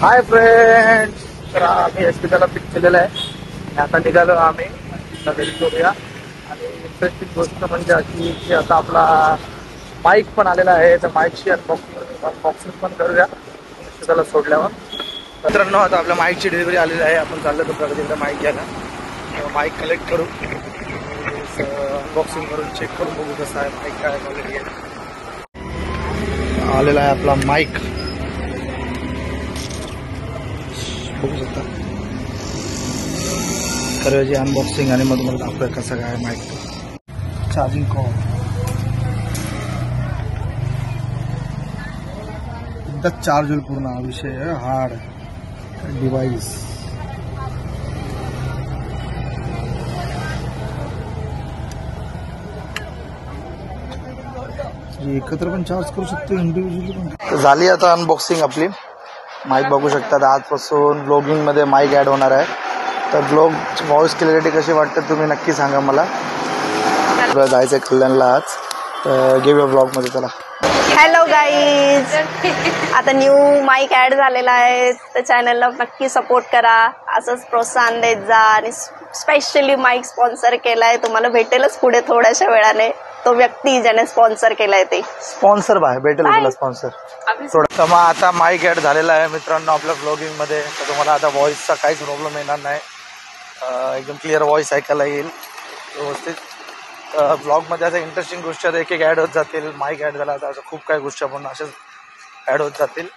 Hi friends, तर आम्ही हॉस्पिटलला पिक केलेलं आहे. आता निघालो आम्ही घरी करूया. आणि इंटरेस्टिंग गोष्ट म्हणजे अशी की आता आपला माईक पण आलेला आहे, तर माईकची अनबॉक्सिंग पण करूया हॉस्पिटलला सोडल्यावर. मित्रांनो, आता आपल्या माईकची डिलिव्हरी आलेली आहे. आपण चाललो तर प्रगतीकडे माईक घ्यायला. माईक कलेक्ट करू, अनबॉक्सिंग करून चेक करून बघू कसं आहे माईक, काय क्वालिटी आहे. आलेला आहे आपला माईक, बघू शकता. करायची अनबॉक्सिंग आणि मग तुम्हाला दाखवूया कसं काय माईक. चार्जिंग कॉल एकदा चार्ज होईल पूर्ण. हा विषय आहे हार्ड डिवाइस. एकत्र पण चार्ज करू शकतो, इंडिव्हिज्युअली पण. झाली आता अनबॉक्सिंग आपली. माईक बघू शकता. आजपासून ब्लॉगिंग मध्ये माईक ऍड होणार आहे. तर ब्लॉग व्हॉइस क्लॅरिटी कशी वाटते तुम्ही नक्की सांगा मला. जायचं आहे कल्याणला आज, तर घेऊया ब्लॉग मध्ये. चला. हॅलो गाईज, आता न्यू माईक ॲड झालेला आहे, तर चॅनलला नक्की सपोर्ट करा. असंच प्रोत्साहन देत जा. आणि स्पेशली माईक स्पॉन्सर केलाय, तुम्हाला भेटेलच पुढे थोड्याशा वेळाने तो व्यक्ती ज्याने स्पॉन्सर केलाय. ते स्पॉन्सर भेटेल तुला स्पॉन्सर थोडं. मग आता माईक ॲड झालेला आहे मित्रांनो आपल्या ब्लॉगिंग मध्ये. तर तुम्हाला आता व्हॉइसचा काहीच प्रॉब्लेम येणार नाही. एकदम क्लिअर व्हॉइस ऐकायला येईल व्यवस्थित. ब्लॉगमध्ये असं इंटरेस्टिंग गोष्टी आता एक एक ॲड होत जातील. माईक ॲड झाला तर असं खूप काही गोष्टी आपण अशाच ॲड होत जातील.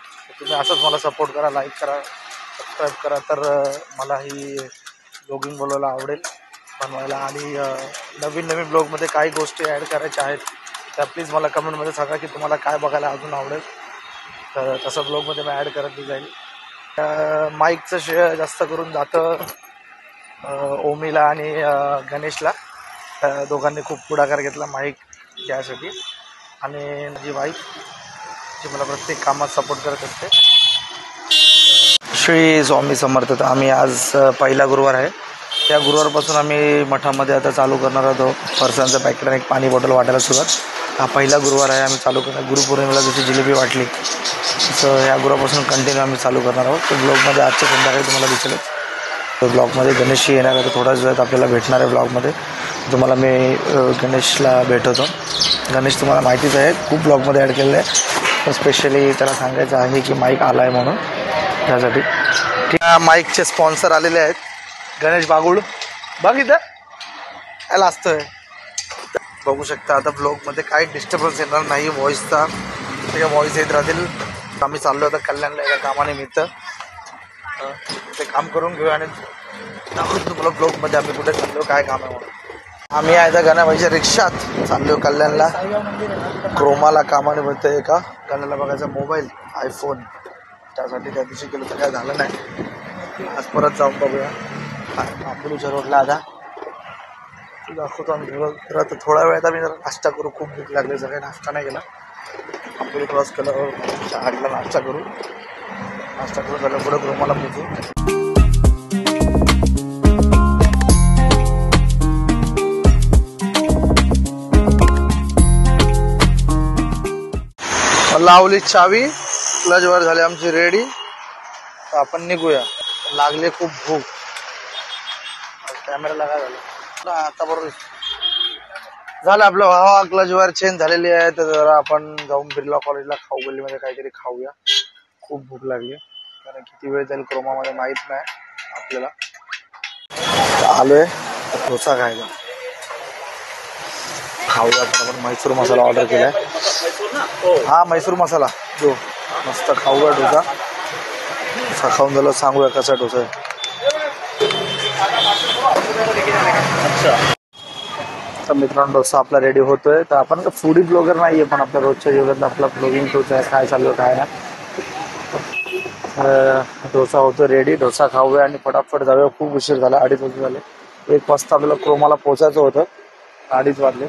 तुम्ही असंच मला सपोर्ट करा, लाईक करा, सबस्क्राईब करा. तर मला ही ब्लॉगिंग बोलायला आवडेल बनवायला. आणि नवीन नवीन ब्लॉगमध्ये काही गोष्टी ॲड करायच्या आहेत त्या प्लीज मला कमेंटमध्ये सांगा की तुम्हाला काय बघायला अजून आवडेल. तर तसं ब्लॉगमध्ये मी ॲड करत जाईल. माईकचं श्रेय जास्त करून जातं ओमीला आणि गणेशला. दोघांनी खूप पुढाकार घेतला माईक घ्यायसाठी. आणि माझी वाईफ जी मला प्रत्येक कामात सपोर्ट करत असते. श्री स्वामी समर्थ. तर आम्ही आज पहिला गुरुवार आहे. त्या गुरुवारपासून आम्ही मठामध्ये आता चालू करणार आहोत फरसांचं पॅकेट आणि एक पाणी बॉटल वाटायला सुरुवात. हा पहिला गुरुवार आहे आम्ही चालू करणार. गुरुपौर्णिमेला जशी जिलेबी वाटली तसं या गुरुवारपासून कंटिन्यू आम्ही चालू करणार आहोत. तर ब्लॉगमध्ये आजच्या संध्याकाळी तुम्हाला दिसेलच. तर ब्लॉगमध्ये गणेशही येणार आहे. तर थोड्याच वेळात आपल्याला भेटणार आहे ब्लॉगमध्ये. तुम्हाला मी गणेशला भेटवतो. गणेश तुम्हाला माहितीच आहे, खूप ब्लॉगमध्ये ॲड केलेलं आहे. पण स्पेशली त्याला सांगायचं आहे की माईक आला आहे म्हणून, त्यासाठी. माईकचे स्पॉन्सर आलेले आहेत. गणेश बागुळ बघ इथं याला असतोय. बघू शकता आता ब्लॉगमध्ये काही डिस्टर्बन्स येणार नाही व्हॉइसचा. त्याच्या व्हॉइस येत राहतील. आम्ही चाललो आता कल्याणला एका कामानिमित्त. ते काम करून घेऊ आणि दाखवतो तुम्हाला ब्लॉगमध्ये आम्ही कुठे चाललो, काय काम आहे म्हणून. आम्ही आहे तर गणाबाईच्या रिक्षात चाललो कल्याणला. क्रोमाला कामाने म्हणतोय एका कल्याणला बघायचा मोबाईल आयफोन. त्यासाठी त्या दिवशी केलं तर काय झालं नाही. आज परत जाऊन बघूया आंबोलीच्या रोडला. आता दाखवतो आम्ही तर थोड्या वेळात आम्ही जरा नाश्ता करू. खूप भूक लागली, सगळे नाश्ता नाही केला. आंबोली क्रॉस केल्यावर चहाटला नाश्ता करू. नाश्ता करून झालं पुढे क्रोमाला पोचू. लावली चावी, क्लचवर झाली आमची रेडी. तर आपण निघूया. लागले खूप भूक. कॅमेरा लगा झाला आता बरोबर झालं आपलं. हवा क्लचवर चेंज झालेली आहे. तर जरा आपण जाऊन बिर्ला कॉलेजला खाऊ गल्लीमध्ये काहीतरी खाऊया. खूप भूक लागली. कारण किती वेळ जाईल क्रोमामध्ये माहीत नाही आपल्याला. आलोय डोसा खायला. खाऊया. आपण मैसूर मसाला ऑर्डर केलाय. हा मैसूर मसाला जो मस्त खाऊया डोसा. खाऊन झालं सांगूया कसा डोसा आहे. तर मित्रांनो डोसा आपला रेडी होतोय. तर आपण फूडी ब्लॉगर नाहीये, पण आपल्या रोजच्या जीवनात आपला ब्लॉगिंग तोच आहे, काय चालू काय ना. डोसा होतो रेडी. डोसा खाऊया आणि फटाफट जाऊया. खूप उशीर झाला, 2:30 वाजले झाले. 1 वाजता आपल्याला क्रोमाला पोचायचं होतं. 2:30 वाजले.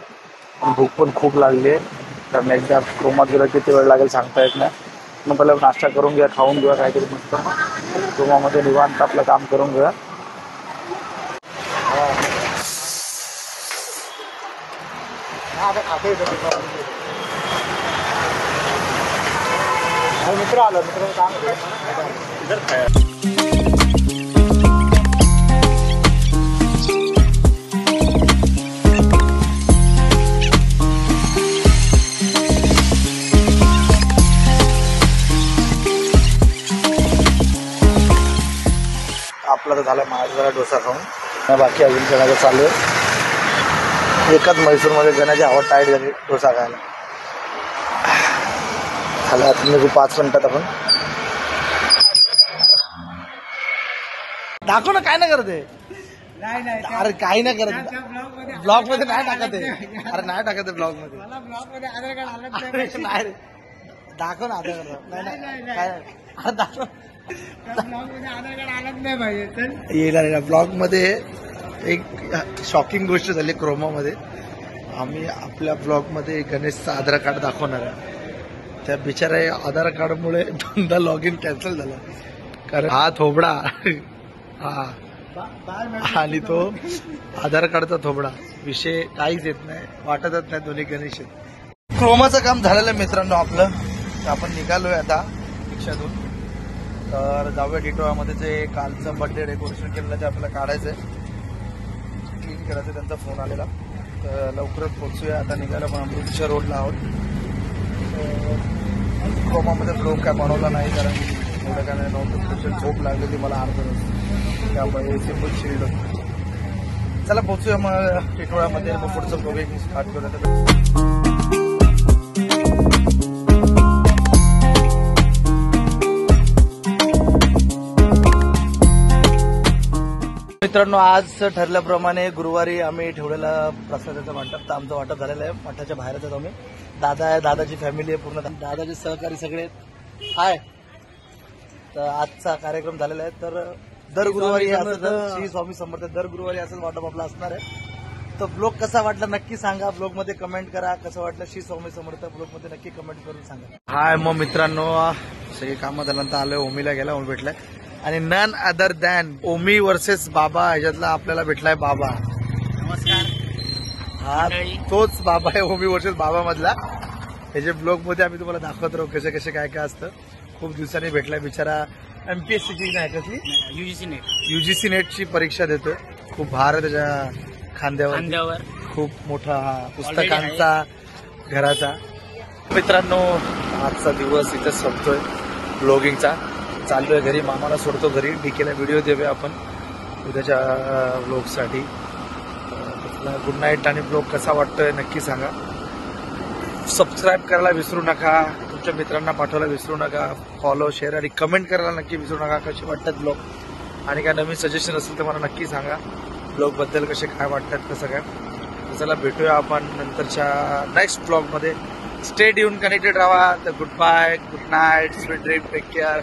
भूक पण खूप लागली आहे. कारण एकदा क्रोमात गेलं किती वेळ लागेल सांगता येत नाही. मग पहिला नाश्ता करून घ्या, खाऊन घेऊया काहीतरी मस्त. क्रोमामध्ये निवांत आपलं काम करून घेऊया. मित्र आलं मित्र काम आपला तर झाला माझा जरा डोसा खाऊन बाकी अजून गणाचं चालू आहे एकाच म्हैसूरमध्ये गणाची आवड टाईट झाली डोसा खायला झालं आता निघू 5 मिनिटात आपण दाखव ना काय ना करत आहे अरे काही नाही करत ब्लॉग मध्ये नाही टाकत आहे अरे नाही टाकत आहे ब्लॉग मध्ये नाही रे दाखव ना आधार कार्ड नाही काय दाखव येईल ब्लॉग मध्ये एक शॉकिंग गोष्ट झाली क्रोमामध्ये आम्ही आपल्या ब्लॉग मध्ये गणेशचं आधार कार्ड दाखवणार आहे त्या बिचाऱ्या आधार कार्डमुळे 2दा लॉग इन कॅन्सल झाला कारण हा थोबडा हा आणि तो आधार कार्डचा थोबडा विषय काहीच येत नाही वाटतच नाही दोन्ही गणेश आहेत क्रोमाचं काम झालेलं आहे मित्रांनो आपलं आपण निघालोय आता रिक्षातून तर जाऊया टिटोळामध्ये जे कालचं बर्थडे डेकोरेशन केलेलं ते आपल्याला काढायचंय क्लीन करायचं त्यांचा फोन आलेला तर लवकरच पोहोचूया आता निघायला पण अमृतसर रोडला आहोत क्रोमामध्ये ब्लॉग काय बनवला नाही कारण एवढं काय नव्हतं स्पेशल झोप लागलेली मला अर्ध त्यामुळे सिम्पल शिल्ड चला पोहोचूया मग टिटोळामध्ये मग पुढचं ब्लॉगिंग स्टार्ट करूया मित्रांनो आज ठरल्याप्रमाणे गुरुवारी आम्ही ठेवलेला प्रसादाचं वाटप तर आमचं वाटप झालेलं आहे मठाच्या बाहेरच आहोत आम्ही दादा आहे दादाची फॅमिली आहे पूर्ण दादाचे सहकारी सगळे हाय तर आजचा कार्यक्रम झालेला आहे तर दर गुरुवारी असं श्री स्वामी समर्थ दर गुरुवारी असंच वाटप आपला असणार आहे तर ब्लॉग कसा वाटला नक्की सांगा ब्लॉग मध्ये कमेंट करा कसं वाटलं श्री स्वामी समर्थ ब्लॉग मध्ये नक्की कमेंट करून सांगा हाय मग मित्रांनो सगळी कामं झाल्यानंतर आलोय ओमीला गेला ओमी भेटलाय आणि नन अदर दॅन ओमी वर्सेस बाबा ह्याच्यातला आपल्याला भेटलाय बाबा नमस्कार हा तोच बाबा आहे ओमी वर्सेस बाबा मधला ह्याच्या ब्लॉग मध्ये आम्ही तुम्हाला दाखवत राहू कसे कसे काय काय असतं खूप दिवसांनी भेटलाय बिचारा एमपीएससीची नाही कसली युजीसी नेटची परीक्षा देतोय खूप भार आहे त्याच्या खांद्यावर खूप मोठा हा पुस्तकांचा घराचा मित्रांनो आजचा दिवस इथं संपतोय ब्लॉगिंगचा चाललोय घरी मामाला सोडतो घरी डीकेला व्हिडिओ देऊया आपण उद्याच्या ब्लॉगसाठी गुड नाईट आणि ब्लॉग कसा वाटतोय नक्की सांगा सबस्क्राईब करायला विसरू नका तुमच्या मित्रांना पाठवायला विसरू नका फॉलो शेअर आणि कमेंट करायला नक्की विसरू नका कसे वाटतात ब्लॉग आणि काय नवीन सजेशन असेल तर मला नक्की सांगा ब्लॉग बद्दल कसे काय वाटतात कसं काय चला भेटूया आपण नंतरच्या नेक्स्ट ब्लॉगमध्ये स्टे ट्यून कनेक्टेड राहा तर goodbye good night sweet dream take care